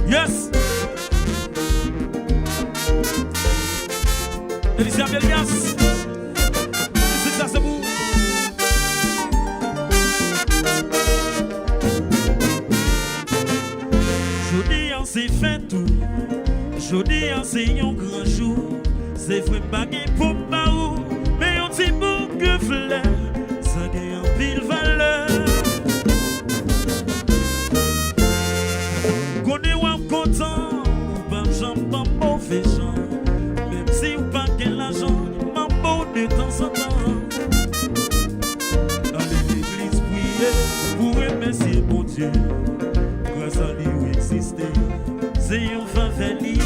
Yes. Alicia Belias. C'est ça, c'est vous. Jeudi, on s'est fait tout. Jeudi, on s'est un grand jour. C'est vrai, pas qu'il faut pas où. Mais on t'y boucle que fleur. Ça gagne en pile valeur. Connais ou content. Ou pas j'en pas mauvais gens. Même si ou pas quel l'argent. M'en beau de temps en temps. Allez l'église prier. Pour remercier bon Dieu. Grâce à lui où exister. C'est un faveli.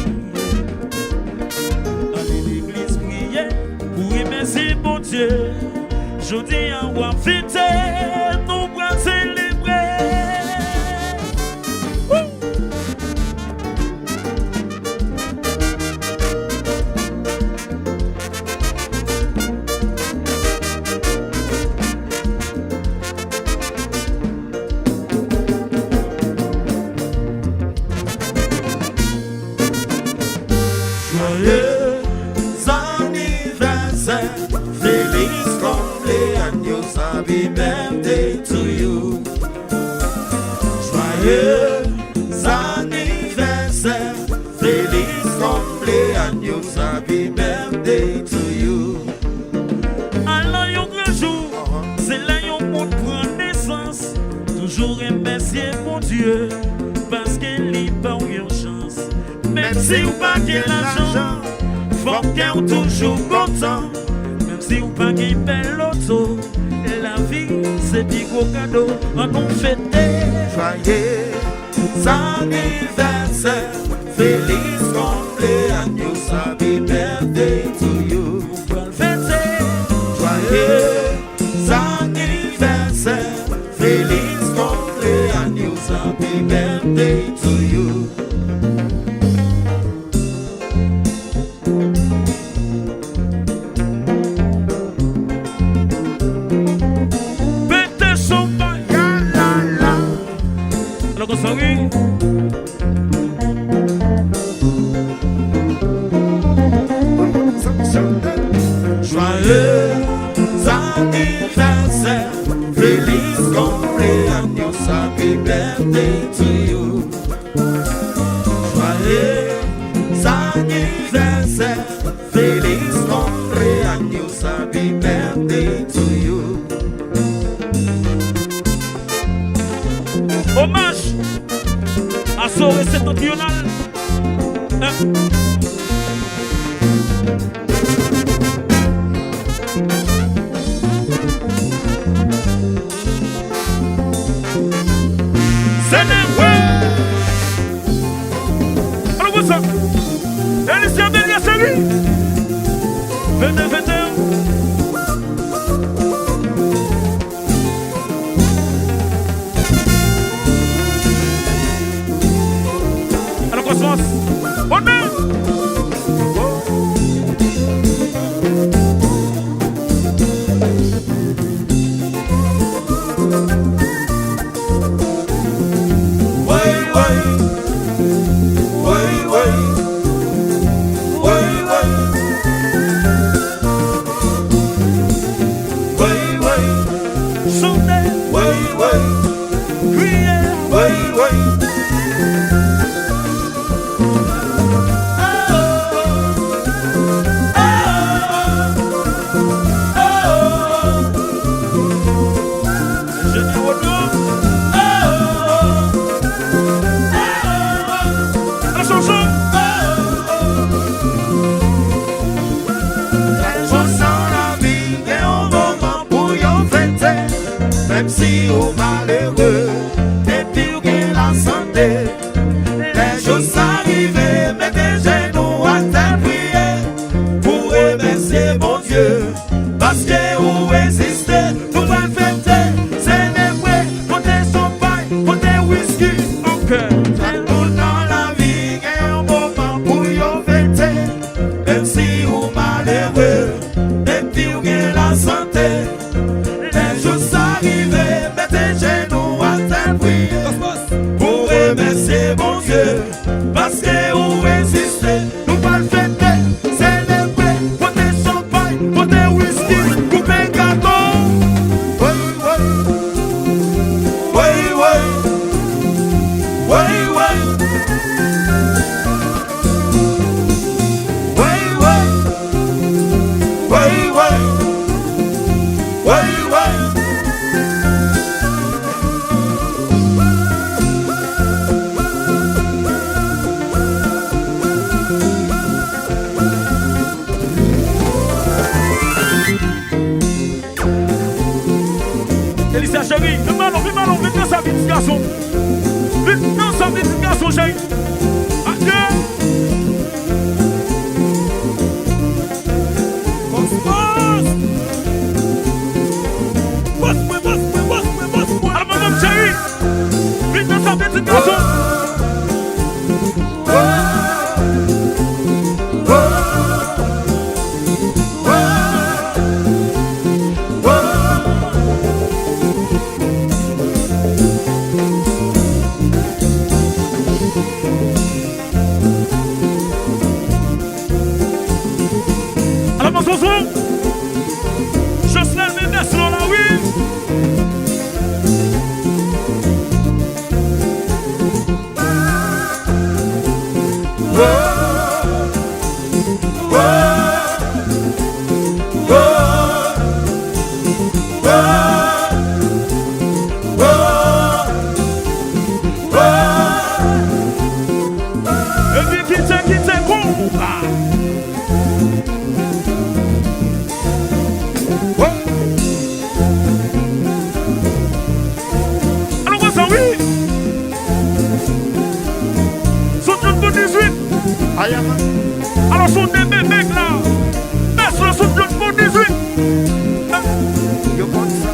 Allez l'église prier. Pour remercier bon Dieu. Je dis à moi, vite, nous bras célébrer. Joyeux anniversaire, Félix cumpleaños, happy birthday to you. Joyeux anniversaire, Félix cumpleaños, happy birthday to you. Alors, yon grand jour, c'est là yon monde prend naissance. Toujours remercier mon Dieu, parce qu'il n'y a pas une chance. Même si ou pas qu'il l'argent, faut qu'on toujours content. Même si ou pas qu'il belle l'auto, la vie c'est des gros cadeaux. On nous fête. Joyeux anniversaire, Félix cumpleaños, happy birthday to you. On va le fêter. Joyeux anniversaire, Félix cumpleaños, happy birthday to you. Pété son bail. Alors qu'on s'en rit. Joyeux anniversaire, Félix cumpleaños, happy birthday to you. Joyeux anniversaire, Félix cumpleaños, happy birthday to you. Hommage à Soré septentrional. Célébré. Alors vous ça. Alicia Belias, c'est lui. 22, 21. Alors Cosmos, on est. Même si au malheureux, et puis ou gain la santé, les choses arrivent, mais des genoux à terre prier, pour remercier mon Dieu, parce que vous existez, nous allons fêter, célébrer, porter champagne, porter whisky, Ok. tout dans la vie, et un moment pour y fêter, même si ou malheureux, et puis ou gain la santé, les choses arrivent, mettez genoux à terre. Dieu, parce que vous résistez. Nous pas le fêter, célébrer, porter champagne, porter whisky, couper gâteau. Oui, oui, oui, oui, oui, oui. Elisa chérie, fais malon, vite dans sa vie, petit garçon. Vite dans sa vie, petit garçon, chérie. Adieu. Boss. Alors, madame chérie, vite dans sa vie, petit garçon. Jocelyn Ménès dans la ville. Et puis quitte combat. Alors sont des mecs là. Baisse le son de pour 18. Je pense ça.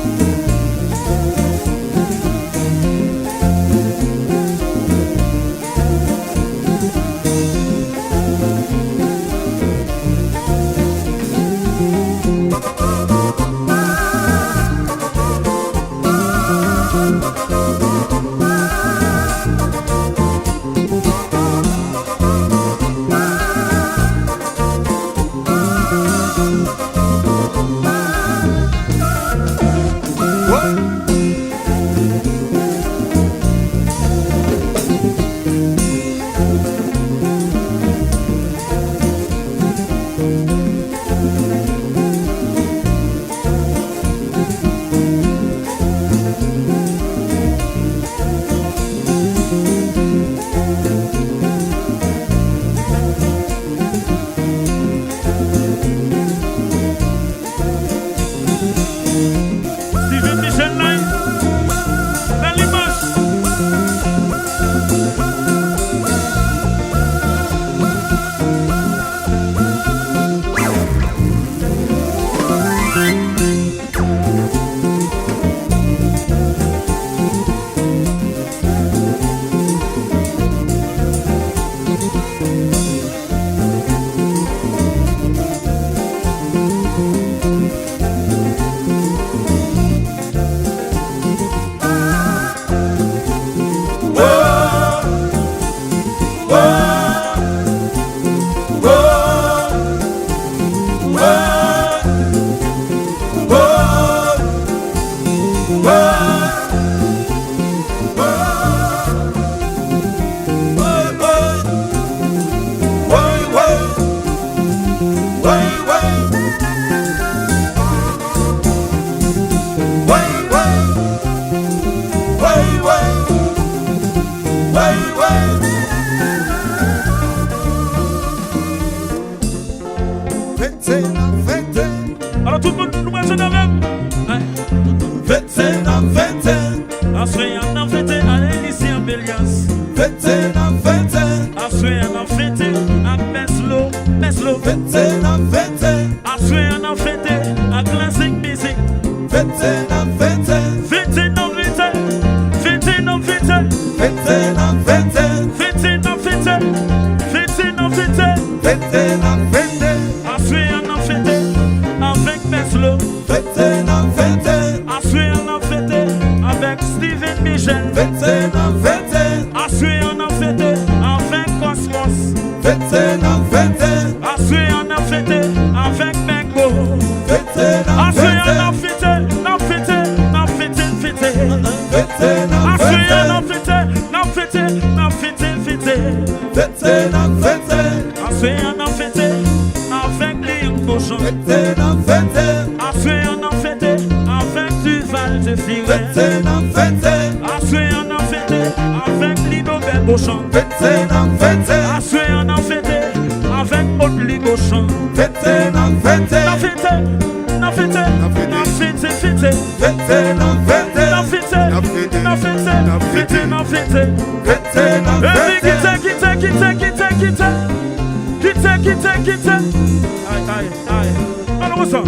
Alors tout le monde nous marche dans même. Fête na fête. Assoyez en fête, allez ici en Bélias. Fête na fête. Assoyez en fête, à Meslo. Fête na fête. Assoyez en fête, à Classic Music. Fête na fête. Fête na fête. Fête na fête. Fête na fête. Fête na fête. Fête na fête. Fête na fête. Assoyez en fête, avec Meslo. Fête na fête. Assoyez en fête, avec Steven Michel. fêter, non fêter. Assué on a fêté avec Cosmos. Fêter, non fêter. Assué on a fêté avec Bengo. Fêter, non Assué on fêter. a fêté, non fêté, non fêté, fêté. Fêter, non Assué fêter. on a fêté, non fêté, non fêté, fêté. Fêter, non fêter. Assué on a fêté avec les cochons. Fêter, non fêter. Assué on a fêté avec Duval de Firet. Fêter, non fêter. Assué on a fêté avec Lido Belbochon. Fêter, non fêter. Assué on a fêté avec Haute Ligochon. Fêter, non fêter. Non fêté, non fêté, non fêté, fêté. Fêter, non fêter. Non fêté, non fêté, non fêté, non fêté. Fêter, non Et puis fêter. quitte. Aïe. Alors ça.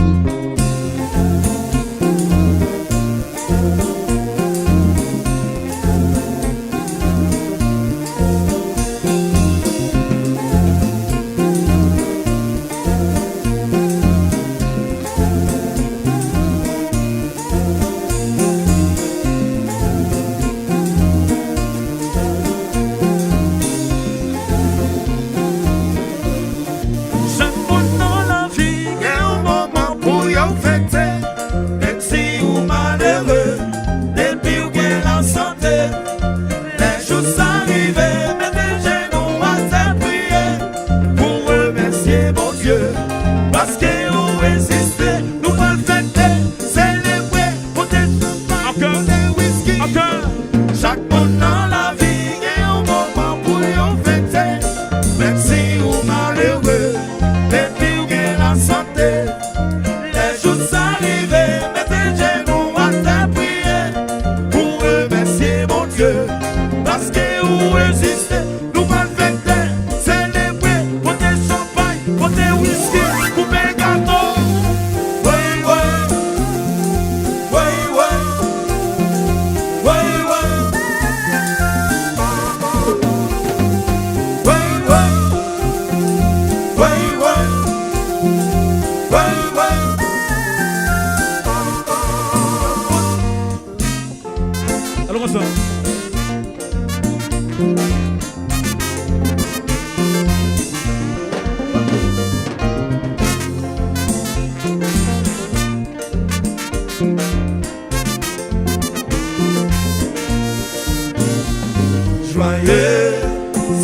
Joyeux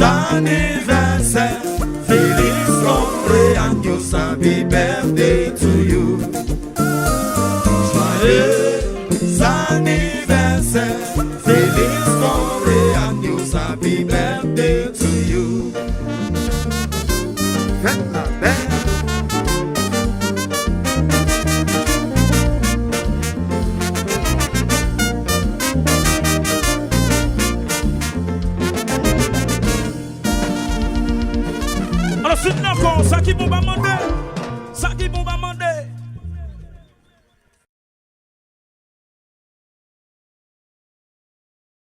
anniversaire, Feliz cumpleaños, happy birthday to you. Joyeux anniversaire, Feliz cumpleaños, happy birthday to you. Faites la belle. Alors, c'est une encore, ça qui vous va demander.